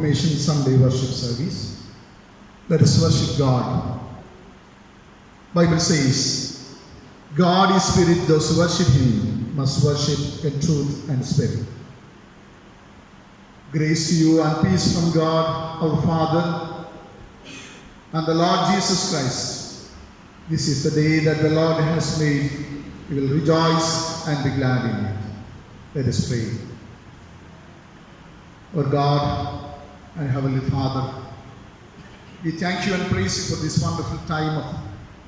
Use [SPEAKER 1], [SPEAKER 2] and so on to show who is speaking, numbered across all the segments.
[SPEAKER 1] Reformation Sunday worship service. Let us worship God. Bible says, God is spirit, those who worship him must worship in truth and spirit. Grace to you and peace from God, our Father, and the Lord Jesus Christ. This is the day that the Lord has made. We will rejoice and be glad in it. Let us pray. Our God and Heavenly Father, we thank you and praise you for this wonderful time of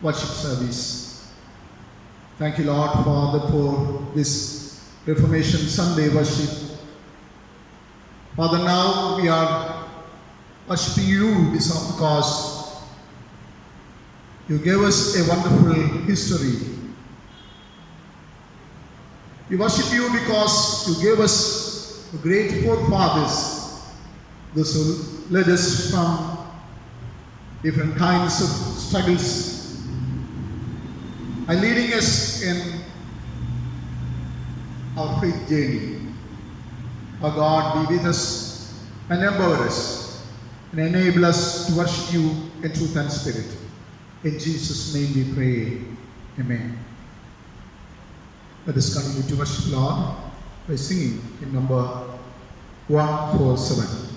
[SPEAKER 1] worship service. Thank you, Lord, Father, for this Reformation Sunday worship. Father, now we are worshiping you because you gave us a wonderful history. We worship you because you gave us great forefathers, those who led us from different kinds of struggles and leading us in our faith journey. Our God, be with us and empower us and enable us to worship you in truth and spirit. In Jesus' name we pray. Amen. Let us continue to worship Lord by singing in number 147.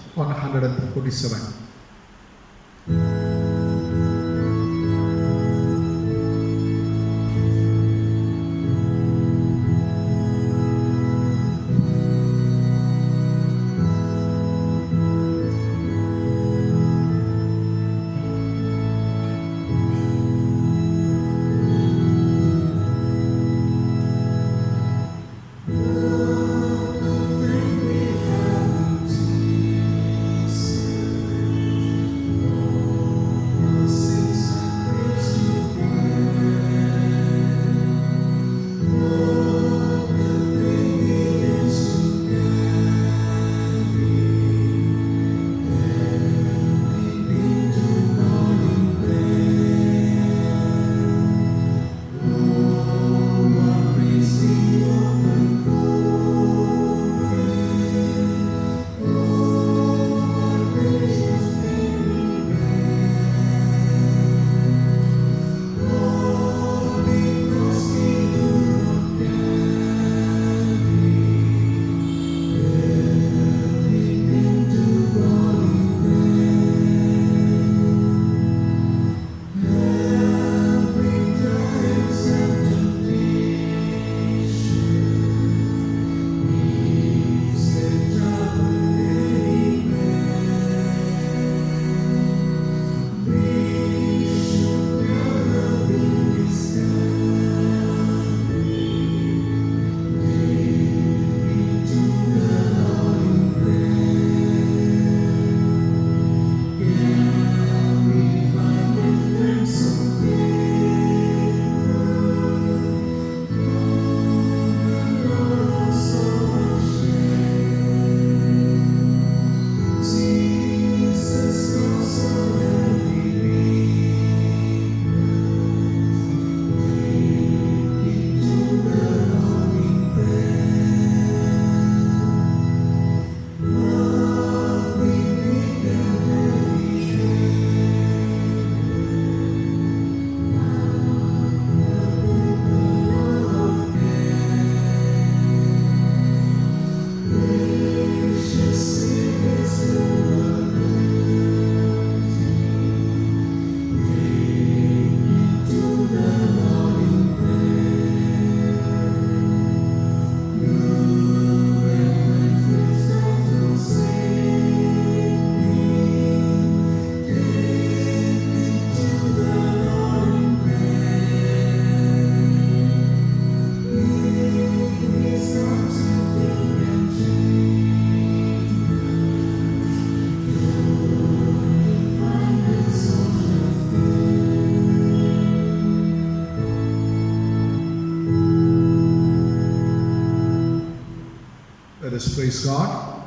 [SPEAKER 1] Let us praise God.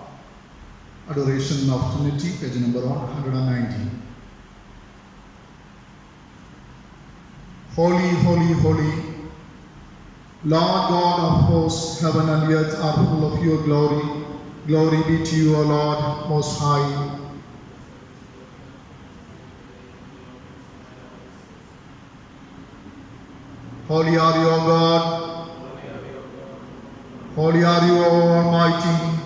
[SPEAKER 1] Adoration of Trinity, page number 190. Holy, holy, holy, Lord God of hosts, heaven and earth are full of your glory. Glory be to you, O Lord, most high. Holy are you, O God. Holy are you, O Almighty.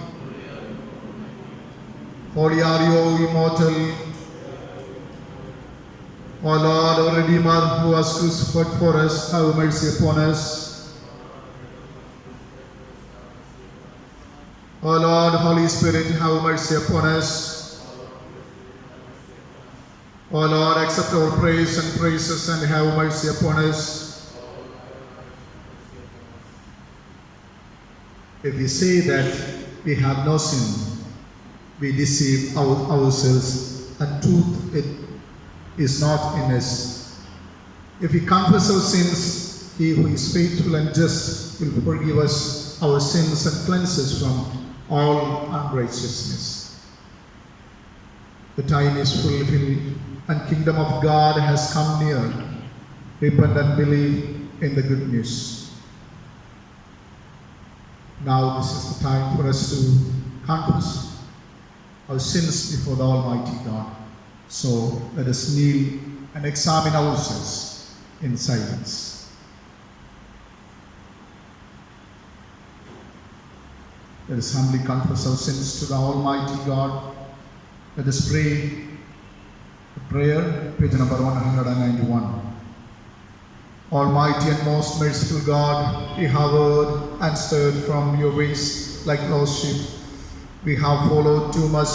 [SPEAKER 1] Holy are you, O immortal. O Lord, our Redeemer, who was crucified for us, have mercy upon us. O Lord, Holy Spirit, have mercy upon us. O Lord, accept our praise and praises and have mercy upon us. If we say that we have no sin, we deceive ourselves, and truth is not in us. If we confess our sins, He who is faithful and just will forgive us our sins and cleanse us from all unrighteousness. The time is fulfilled and kingdom of God has come near. Repent and believe in the good news. Now this is the time for us to confess our sins before the Almighty God. So let us kneel and examine ourselves in silence. Let us humbly confess our sins to the Almighty God. Let us pray the prayer, page number 191. Almighty and most merciful God, we have heard and stirred from your ways like lost sheep. We have followed too much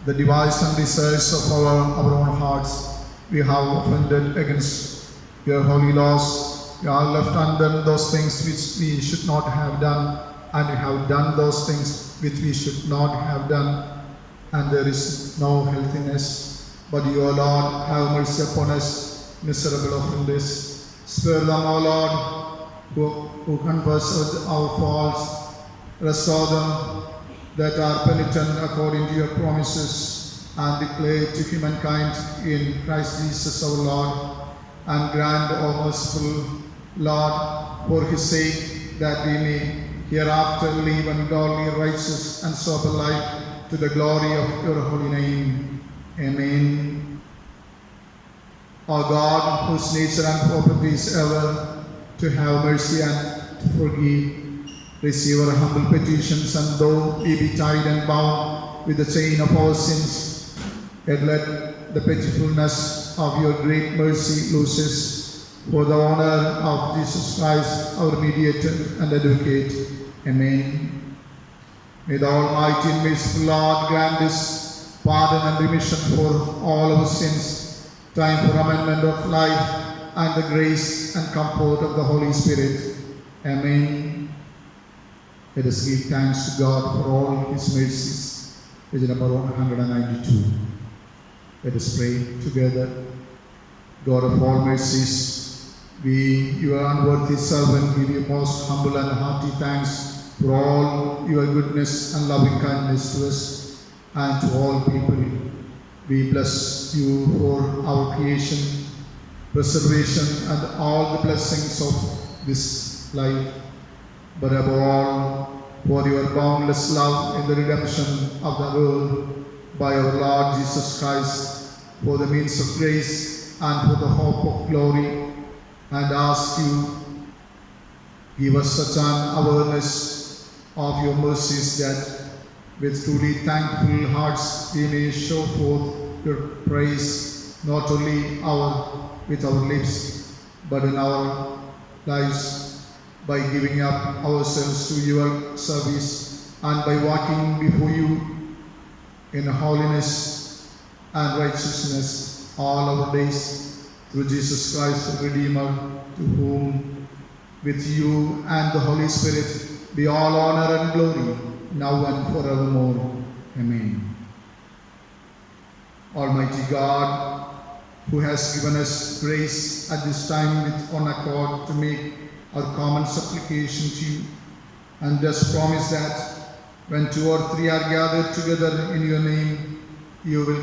[SPEAKER 1] the device and desires of our own hearts. We have offended against your holy laws. We have left undone those things which we should not have done, and we have done those things which we should not have done, and there is no healthiness. But you, O Lord, have mercy upon us, miserable offenders. Spare them, O Lord, who confess our faults. Restore them that are penitent according to your promises, and declare to humankind in Christ Jesus our Lord. And grant, O merciful Lord, for his sake, that we may hereafter live a godly, righteous, and sober life to the glory of your holy name. Amen. O God, whose nature and property is ever to have mercy and to forgive, receive our humble petitions, and though we be tied and bound with the chain of our sins, yet let the pitifulness of your great mercy loose us for the honor of Jesus Christ, our mediator and advocate. Amen. May the Almighty and merciful Lord grant us pardon and remission for all our sins, time for amendment of life, and the grace and comfort of the Holy Spirit. Amen. Let us give thanks to God for all his mercies. Page number 192. Let us pray together. God of all mercies, we, your unworthy servant, give you most humble and hearty thanks for all your goodness and loving kindness to us and to all people. We bless you for our creation, preservation, and all the blessings of this life, but above all, for your boundless love in the redemption of the world by our Lord Jesus Christ, for the means of grace and for the hope of glory, and ask you, give us such an awareness of your mercies that with truly thankful hearts we may show forth your praise, not only with our lips, but in our lives, by giving up ourselves to your service and by walking before you in holiness and righteousness all our days, through Jesus Christ, the Redeemer, to whom with you and the Holy Spirit be all honor and glory, now and forevermore. Amen. Almighty God, who has given us grace at this time with one accord to make our common supplication to you, and thus promise that when 2 or 3 are gathered together in your name, you will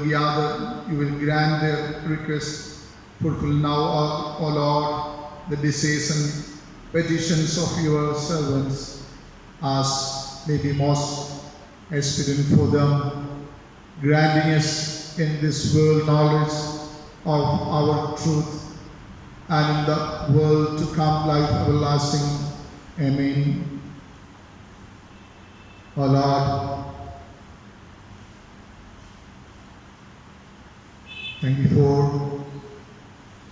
[SPEAKER 1] grant their request. Fulfill now, O Lord, the desires and petitions of your servants, as may be most expedient for them, granting us in this world knowledge of our truth and in the world to come, life everlasting. Amen. O Lord, thank you for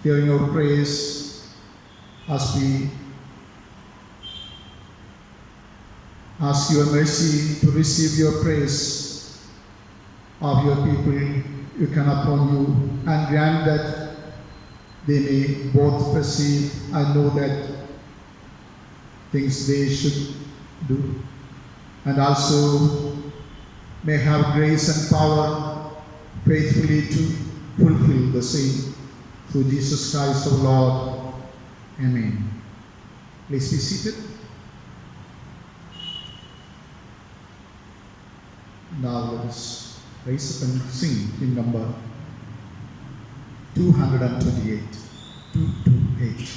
[SPEAKER 1] hearing our praise as we ask your mercy to receive your praise of your people you can upon you, and grant that they may both perceive and know that things they should do, and also may have grace and power faithfully to fulfill the same through Jesus Christ our Lord. Amen. Please be seated. Now let us rise up and sing in number 228. 228.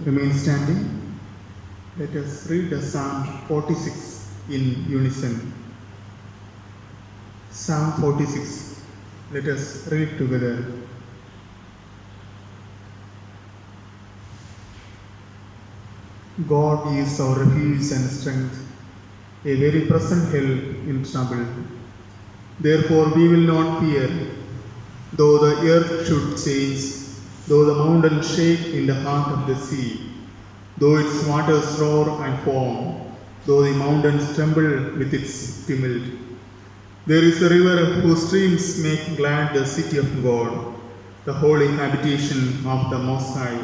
[SPEAKER 2] Remain standing. Let us read the Psalm 46 in unison. Psalm 46. Let us read together. God is our refuge and strength, a very present help in trouble. Therefore we will not fear, though the earth should change, though the mountains shake in the heart of the sea. though its waters roar and foam, though the mountains tremble with its tumult. There is a river whose streams make glad the city of God, the holy habitation of the Most High.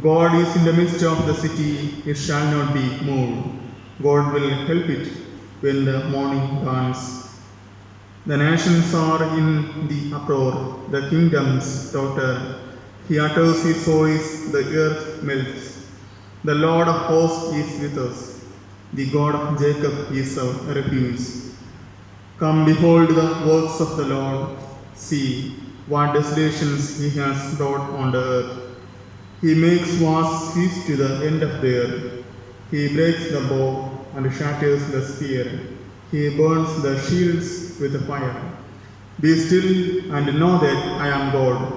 [SPEAKER 2] God is in the midst of the city, it shall not be moved. God will help it when the morning dawns. The nations are in the uproar, the kingdoms totter. He utters his voice, the earth melts. The Lord of hosts is with us. The God of Jacob is our refuge. Come, behold the works of the Lord. See what desolations he has brought on the earth. He makes vast cease to the end of the earth. He breaks the bow and shatters the spear. He burns the shields with fire. Be still and know that I am God.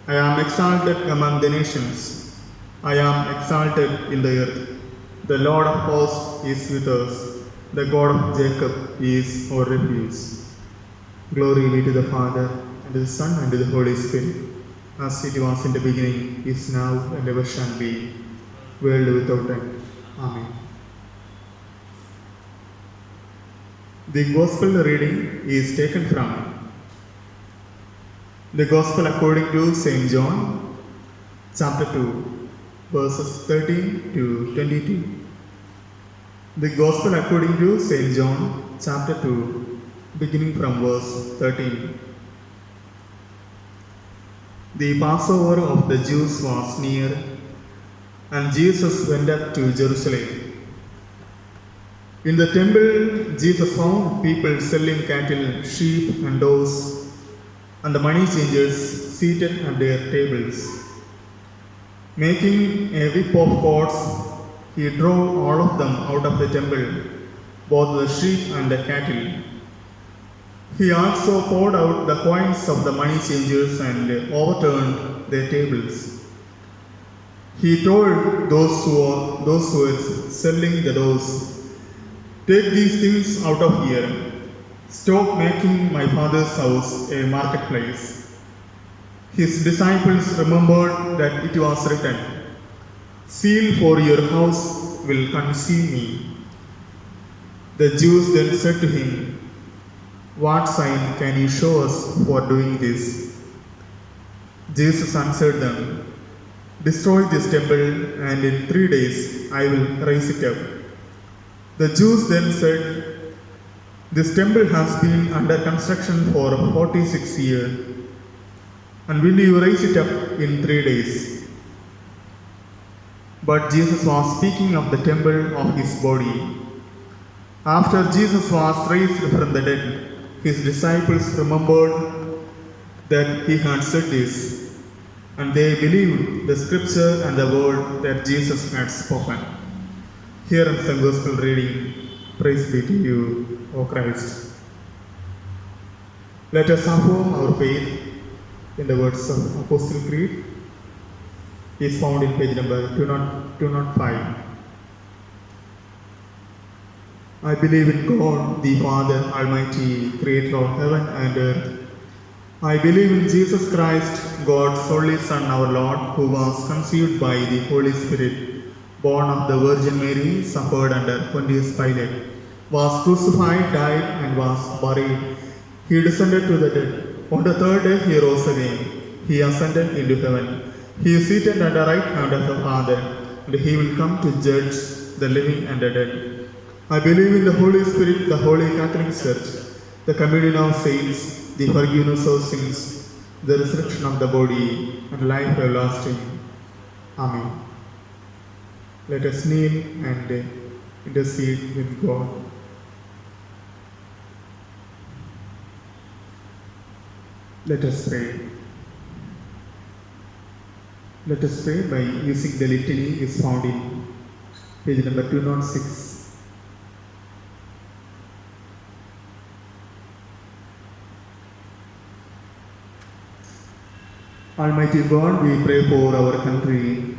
[SPEAKER 2] I am exalted among the nations. I am exalted in the earth. The Lord of hosts is with us. The God of Jacob is our refuge. Glory be to the Father, and to the Son, and to the Holy Spirit, as it was in the beginning, is now, and ever shall be, world without end. Amen. The Gospel reading is taken from the Gospel according to St. John, chapter 2, verses 13 to 22. The Gospel according to St. John, chapter 2, beginning from verse 13. The Passover of the Jews was near, and Jesus went up to Jerusalem. In the temple, Jesus found people selling cattle, sheep, and doves, and the money changers seated at their tables. Making a whip of cords, he drove all of them out of the temple, both the sheep and the cattle. He also poured out the coins of the money changers and overturned their tables. He told those who were selling the doves, "Take these things out of here. Stop making my Father's house a marketplace." His disciples remembered that it was written, "Zeal for your house will consume me." The Jews then said to him, "What sign can you show us for doing this?" Jesus answered them, "Destroy this temple, and in 3 days I will raise it up." The Jews then said, "This temple has been under construction for 46 years, and will you raise it up in 3 days? But Jesus was speaking of the temple of his body. After Jesus was raised from the dead, his disciples remembered that he had said this, and they believed the scripture and the word that Jesus had spoken. Here is the Gospel reading. Praise be to you, O Christ. Let us affirm our faith in the words of Apostle Creed. Is found in page number 205. I believe in God, the Father Almighty, creator of heaven and earth. I believe in Jesus Christ, God's only Son, our Lord, who was conceived by the Holy Spirit, born of the Virgin Mary, suffered under Pontius Pilate, was crucified, died, and was buried. He descended to the dead. On the third day he rose again. He ascended into heaven. He is seated at the right hand of the Father, and he will come to judge the living and the dead. I believe in the Holy Spirit, the Holy Catholic Church, the communion of saints, the forgiveness of sins, the resurrection of the body, and life everlasting. Amen. Let us kneel and intercede with God. Let us pray. Let us pray by using the litany is found in page number 206. Almighty God, we pray for our country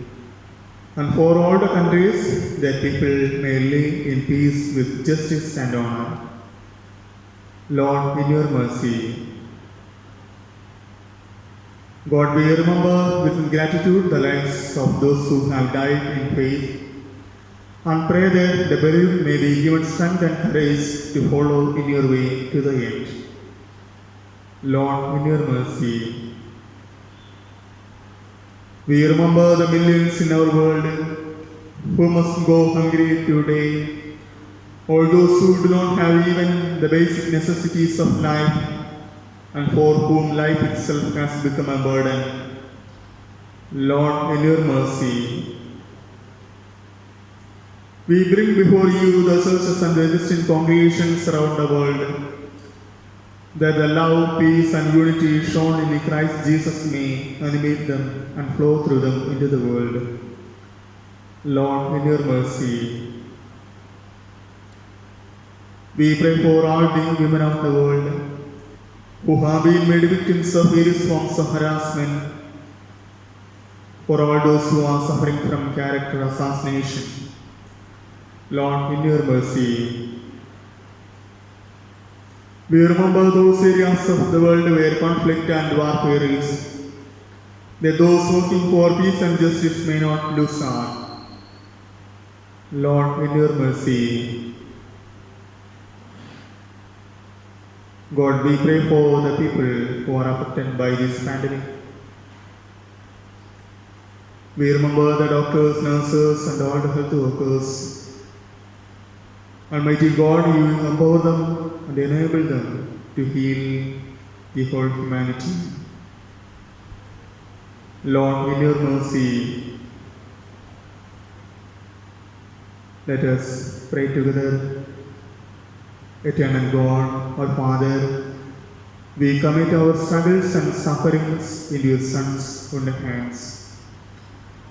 [SPEAKER 2] and for all the countries that people may live in peace with justice and honor. Lord, in your mercy, God, we remember with gratitude the lives of those who have died in faith and pray that the bereaved may be given strength and courage to follow in your way to the end. Lord, in your mercy, we remember the millions in our world who must go hungry today, all those who do not have even the basic necessities of life and for whom life itself has become a burden. Lord, in your mercy, we bring before you the churches and the distant congregations around the world, that the love, peace, and unity shown in Christ Jesus may animate them and flow through them into the world. Lord, in your mercy, we pray for all the women of the world who have been made victims of various forms of harassment, for all those who are suffering from character assassination. Lord, in your mercy, we remember those areas of the world where conflict and warfare is, that those working for peace and justice may not lose heart. Lord, in your mercy, God, we pray for the people who are affected by this pandemic. We remember the doctors, nurses, and all the health workers. Almighty God, you empower them and enable them to heal the whole humanity. Lord, in your mercy, let us pray together. Eternal God, our Father, we commit our struggles and sufferings into your Son's own hands,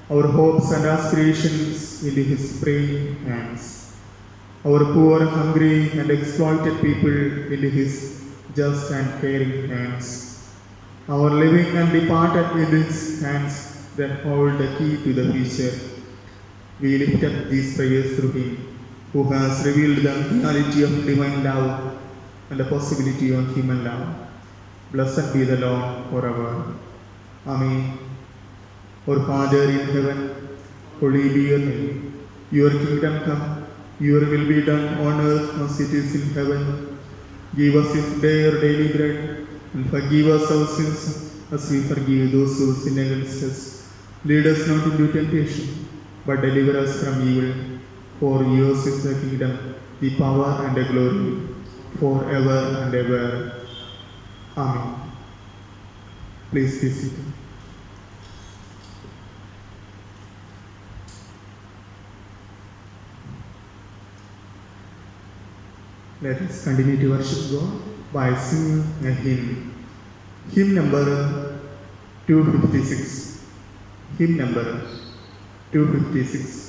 [SPEAKER 2] our hopes and aspirations into his praying hands, our poor, hungry, and exploited people into his just and caring hands, our living and departed into his hands that hold the key to the future. We lift up these prayers through him, who has revealed the reality of divine love and the possibility of human love. Blessed be the Lord forever. Amen. Our Father in heaven, holy be your name. Your kingdom come, your will be done on earth as it is in heaven. Give us this day our daily bread, and forgive us our sins as we forgive those who sin against us. Lead us not into temptation, but deliver us from evil. For yours is the kingdom, the power, and the glory, forever and ever. Amen. Please be seated. Let us continue to worship God by singing a hymn. Hymn number 256. Hymn number 256.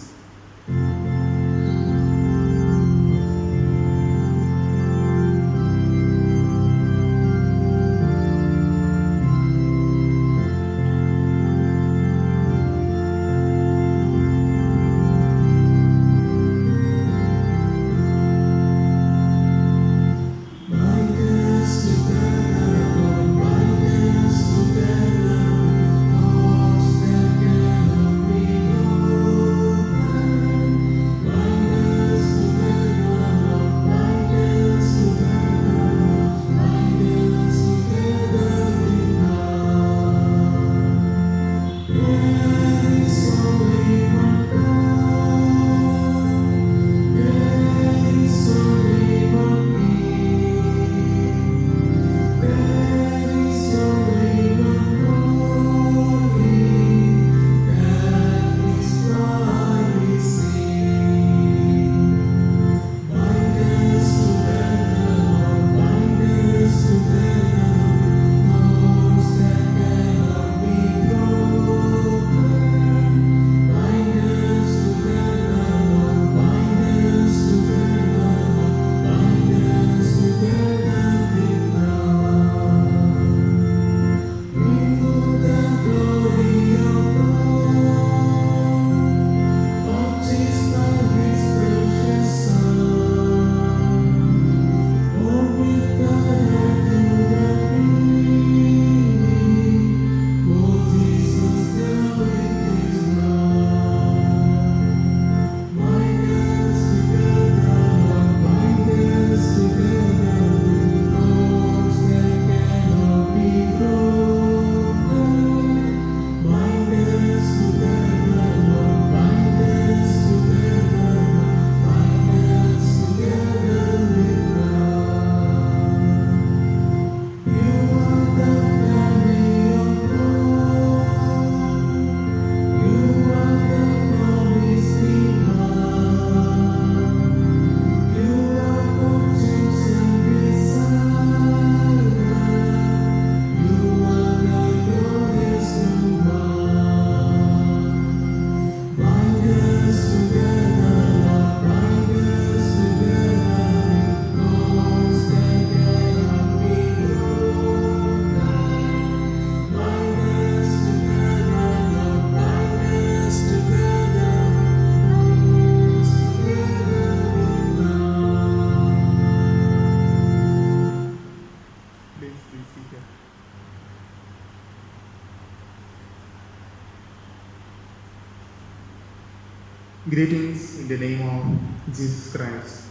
[SPEAKER 2] Greetings in the name of Jesus Christ.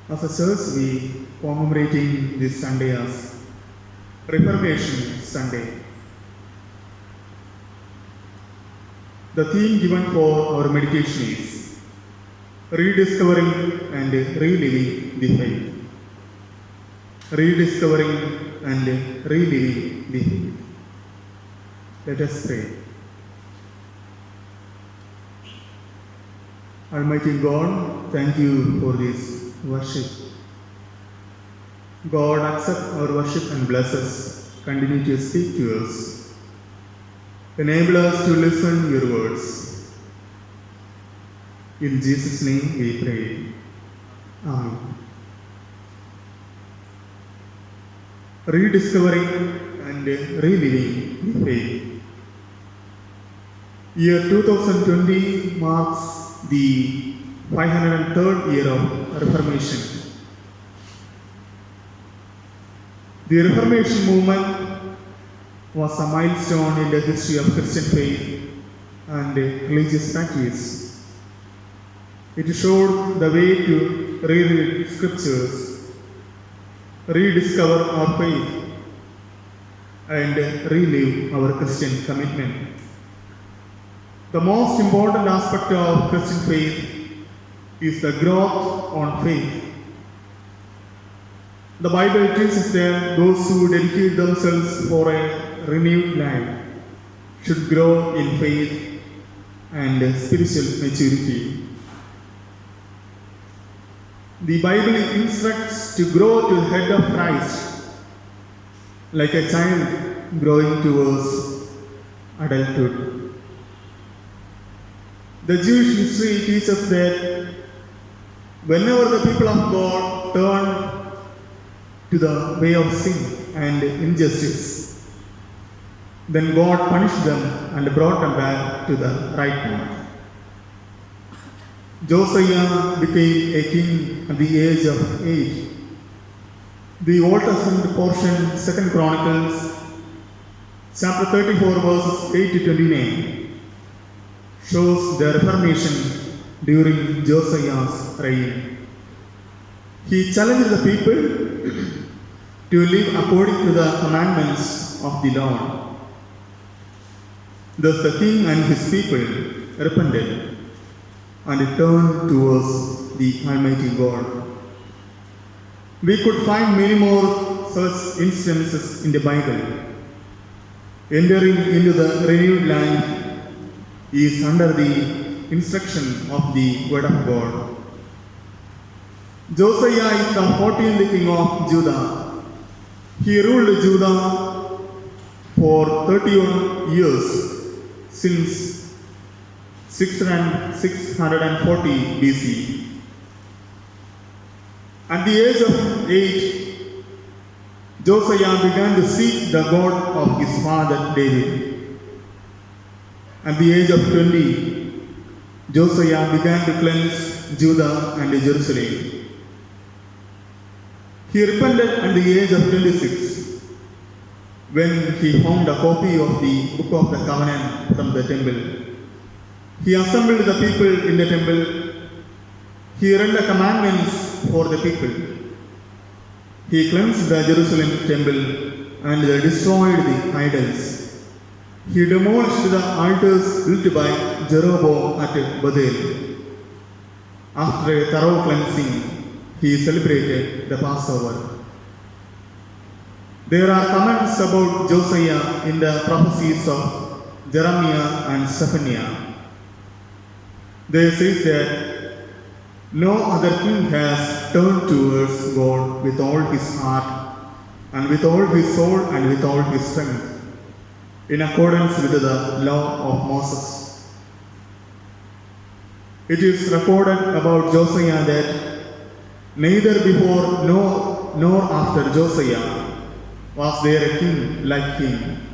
[SPEAKER 2] As a church, we commemorating this Sunday as Reformation Sunday. The theme given for our meditation is rediscovering and reliving the faith. Rediscovering and reliving the faith. Let us pray. Almighty God, thank you for this worship. God, accept our worship and bless us. Continue to speak to us. Enable us to listen your words. In Jesus' name we pray. Amen. Rediscovering and reliving the faith. Year 2020 marks the 503rd year of Reformation. The Reformation movement was a milestone in the history of Christian faith and religious practice. It showed the way to reread scriptures, rediscover our faith, and relive our Christian commitment. The most important aspect of Christian faith is the growth on faith. The Bible teaches that those who dedicate themselves for a renewed life should grow in faith and spiritual maturity. The Bible instructs to grow to the head of Christ like a child growing towards adulthood. The Jewish history teaches that whenever the people of God turned to the way of sin and injustice, then God punished them and brought them back to the right path. Josiah became a king at the age of 8. The Old Testament portion, 2 Chronicles, chapter 34, verses 8 to 29, shows the Reformation during Josiah's reign. He challenged the people to live according to the commandments of the Lord. Thus the king and his people repented and turned towards the Almighty God. We could find many more such instances in the Bible. Entering into the renewed life is under the instruction of the Word of God. Josiah is the 14th king of Judah. He ruled Judah for 31 years since 640 BC. At the age of 8, Josiah began to seek the God of his father David. At the age of 20, Josiah began to cleanse Judah and Jerusalem. He repented at the age of 26 when he found a copy of the Book of the Covenant from the temple. He assembled the people in the temple. He read the commandments for the people. He cleansed the Jerusalem temple and destroyed the idols. He demolished the altars built by Jeroboam at Bethel. After a thorough cleansing, he celebrated the Passover. There are comments about Josiah in the prophecies of Jeremiah and Zephaniah. They say that no other king has turned towards God with all his heart and with all his soul and with all his strength, in accordance with the law of Moses. It is recorded about Josiah that neither before nor after Josiah was there a king like him.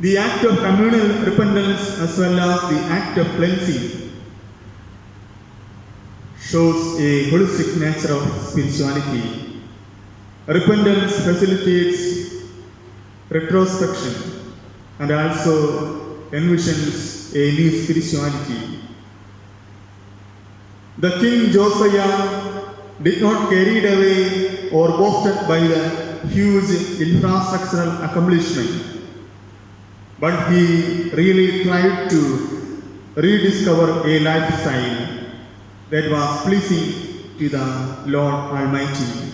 [SPEAKER 2] The act of communal repentance as well as the act of cleansing shows a holistic nature of spirituality. Repentance facilitates retrospection and also envisions a new spirituality. The king Josiah did not carried away or boasted by the huge infrastructural accomplishment, but he really tried to rediscover a lifestyle that was pleasing to the Lord Almighty.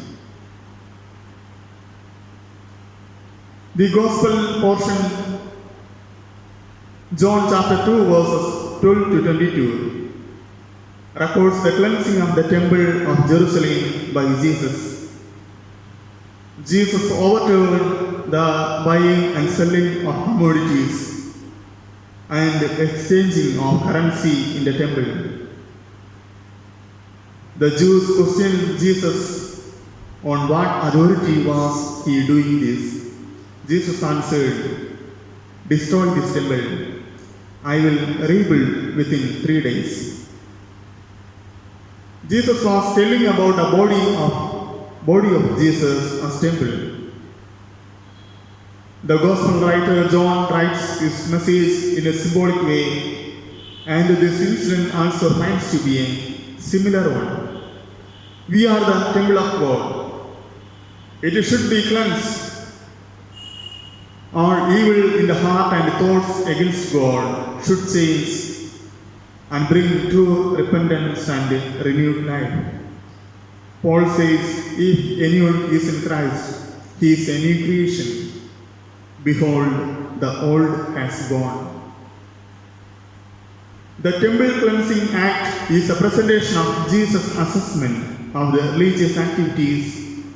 [SPEAKER 2] The Gospel portion, John chapter 2 verses 12 to 22, records the cleansing of the temple of Jerusalem by Jesus. Jesus overturned the buying and selling of commodities and exchanging of currency in the temple. The Jews questioned Jesus on what authority was he doing this. Jesus answered, "Destroy this temple, I will rebuild within 3 days." Jesus was telling about the body of Jesus as temple. The Gospel writer John writes his message in a symbolic way, and this incident also finds to be a similar one. We are the temple of God. It should be cleansed. All evil in the heart and thoughts against God should change and bring true repentance and renewed life. Paul says, if anyone is in Christ, he is a new creation. Behold, the old has gone. The temple cleansing act is a presentation of Jesus' assessment of the religious activities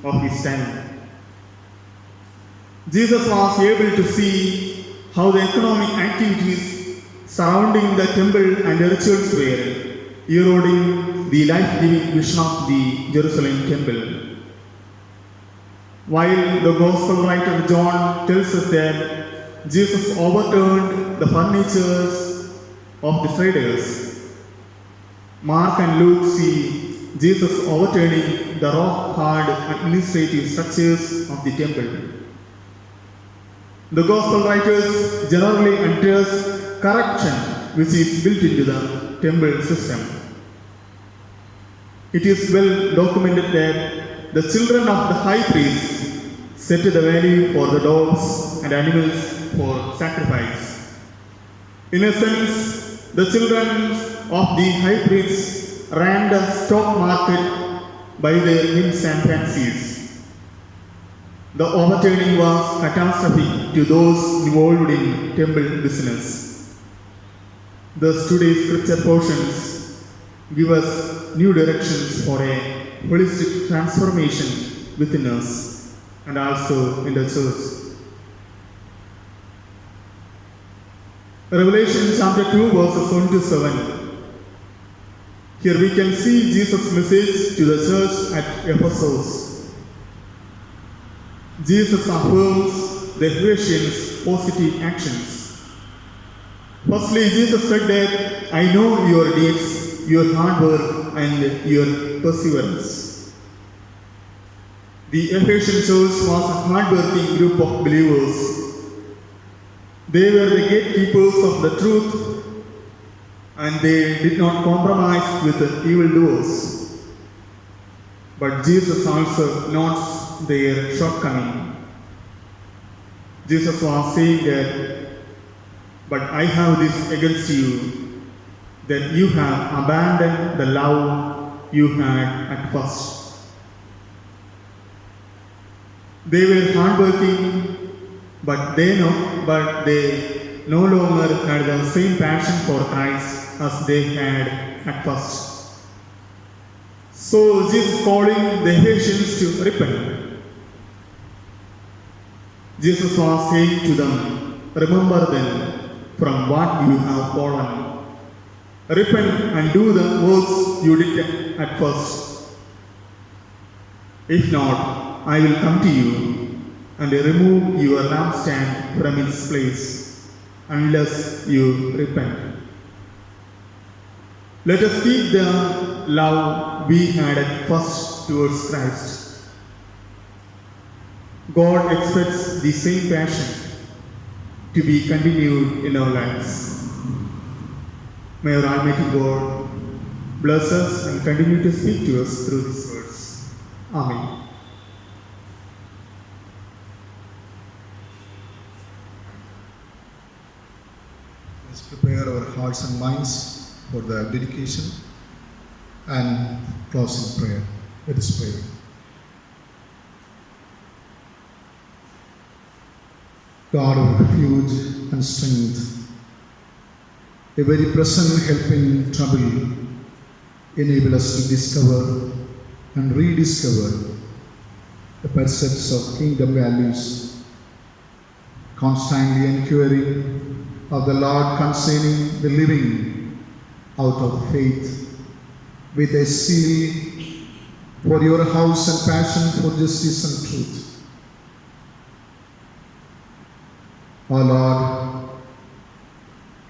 [SPEAKER 2] of his time. Jesus was able to see how the economic activities surrounding the temple and the rituals were eroding the life-giving vision of the Jerusalem temple. While the Gospel writer John tells us that Jesus overturned the furnitures of the traders, Mark and Luke see Jesus overturning the rock-hard administrative structures of the temple. The Gospel writers generally address corruption which is built into the temple system. It is well documented that the children of the high priest set the value for the dogs and animals for sacrifice. In a sense, the children of the high priest ran the stock market by their whims and fancies. The overturning was catastrophic to those involved in temple business. Thus, today's scripture portions give us new directions for a holistic transformation within us and also in the church. Revelation chapter 2 verses 1 to 7. Here we can see Jesus' message to the church at Ephesus. Jesus affirms the Ephesians' positive actions. Firstly, Jesus said that, "I know your deeds, your hard work and your perseverance." The Ephesian church was a hard-working group of believers. They were the gatekeepers of the truth and they did not compromise with the evildoers. But Jesus also notes their shortcoming. Jesus was saying that, "But I have this against you, that you have abandoned the love you had at first." They were hardworking, but they no longer had the same passion for Christ as they had at first. So Jesus calling the Ephesians to repent. Jesus was saying to them, "Remember then from what you have fallen. Repent and do the works you did at first. If not, I will come to you and remove your lampstand from its place, unless you repent." Let us keep the love we had at first towards Christ. God expects the same passion. to be continued in our lives. May our Almighty God bless us and continue to speak to us through these words. Amen.
[SPEAKER 1] Let's prepare our hearts and minds for the dedication and closing prayer. Let us pray. God of refuge and strength, a very present help in trouble, enable us to discover and rediscover the precepts of kingdom values, constantly enquiring of the Lord concerning the living out of faith, with a zeal for your house and passion for justice and truth. O Lord,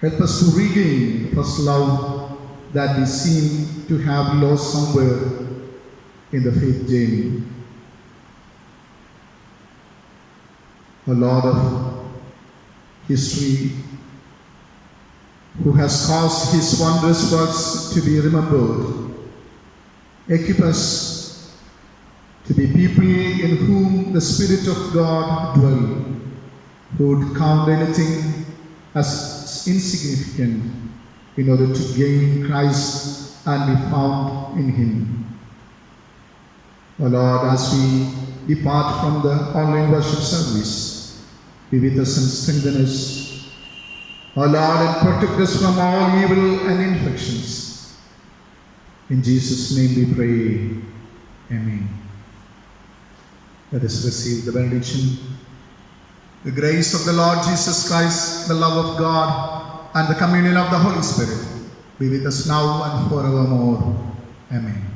[SPEAKER 1] help us to regain the first love that we seem to have lost somewhere in the faith journey. O Lord of history, who has caused his wondrous works to be remembered, equip us to be people in whom the Spirit of God dwells, who would count anything as insignificant in order to gain Christ and be found in him. O Lord, as we depart from the online worship service, be with us and strengthen us. O Lord, and protect us from all evil and infections. In Jesus' name we pray. Amen. Let us receive the benediction. The grace of the Lord Jesus Christ, the love of God, and the communion of the Holy Spirit be with us now and forevermore. Amen.